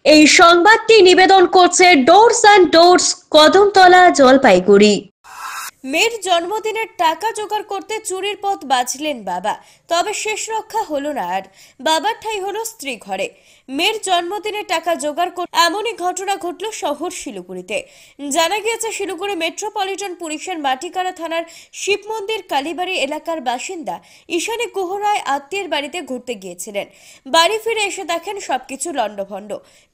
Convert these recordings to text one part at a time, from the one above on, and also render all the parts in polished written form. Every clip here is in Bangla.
এই সংবাদটি নিবেদন করছে doors and doors, Kadamtala, Jalpaiguri. মেয়ের জন্মদিনের টাকা জোগাড় করতে চুরির পথ বাছলেন বাবা, তবে শেষ রক্ষা হলো না আর। বাবার ঠাঁই হলো স্ত্রী ঘরে। মেয়ের জন্মদিনে টাকা জোগাড় করতে এমনই ঘটনা ঘটল শহর শিলিগুড়িতে। জানা গিয়েছে, শিলিগুড়ি মেট্রোপলিটন পুলিশের মাটিকাড়া থানার শিব মন্দির কালীবাড়ি এলাকার বাসিন্দা ঈশানী গুহ রায় আত্মীয়ের বাড়িতে ঘুরতে গিয়েছিলেন। বাড়ি ফিরে এসে দেখেন সবকিছু লণ্ডভণ্ড।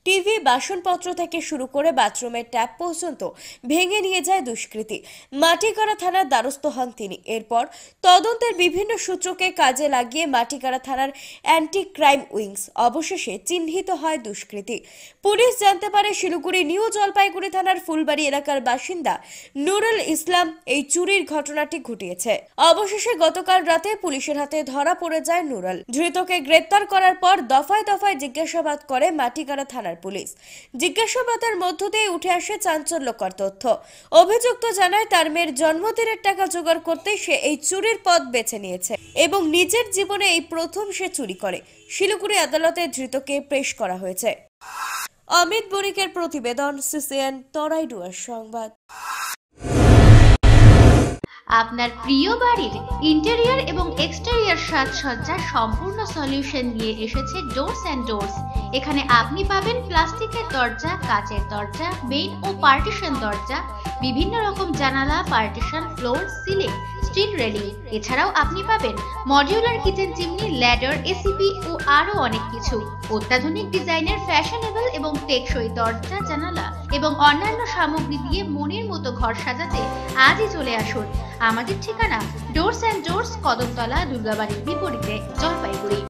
টিভি, বাসনপত্র থেকে শুরু করে বাথরুমের ট্যাপ পর্যন্ত ভেঙে নিয়ে যায় দুষ্কৃতী। মাটিকাড়া থানার দ্বারস্থ হন তিনি। এরপর তদন্তের বিভিন্ন সূত্রকে কাজে লাগিয়ে মাটিকাড়া থানার অ্যান্টি ক্রাইম উইংস অবশেষে চিহ্নিত হয় দুষ্কৃতী। পুলিশ জানতে পারে শিলিগুড়ি নিউ জলপাইগুড়ি থানার ফুলবাড়ি এলাকার বাসিন্দা নুরুল ইসলাম এই চুরির ঘটনাটি ঘটিয়েছে। অবশেষে গতকাল রাতে পুলিশের হাতে ধরা পড়ে যায় নুরুল। ধৃতকে গ্রেপ্তার করার পর দফায় দফায় জিজ্ঞাসাবাদ করে মাটিকাড়া থানার পুলিশ। জিজ্ঞাসাবাদের মধ্য দিয়ে উঠে আসে চাঞ্চল্যকর তথ্য। অভিযুক্ত জানায়, তার মেয়ের জন্মদিনের টাকা জোগাড় করতে সে এই চুরির পথ বেছে নিয়েছে এবং নিজের জীবনে এই প্রথম সে চুরি করে। শিলিগুড়ি আদালতে ধৃতকে পেশ করা হয়েছে। অমিত বণিকের প্রতিবেদন, সিসিএন তরাইডুয়ার সংবাদ। আপনার প্রিয় বাড়ির ইন্টেরিয়র এবং এক্সটেরিয়র সাজসজ্জার সম্পূর্ণ সলিউশন নিয়ে এসেছে ডোরস অ্যান্ড ডোরস। এখানে আপনি পাবেন প্লাস্টিকের দরজা, কাচের দরজা, মেইন ও পার্টিশন দরজা, বিভিন্ন রকম জানালা, partition, floor, ceiling, steel railing. এছাড়াও আপনি পাবেন modular kitchen chimney, ladder, ACP ও আরো অনেক কিছু। অত্যাধুনিক ডিজাইনের ফ্যাশনেবল এবং টেকসই দরজা, জানালা এবং অন্যান্য সামগ্রী দিয়ে মনের মতো ঘর সাজাতে আজই চলে আসুন। আমাদের ঠিকানা ডোরস অ্যান্ড ডোরস, কদমতলা, দুর্গাবাড়ির বিপরীতে, জলপাইগুড়ি।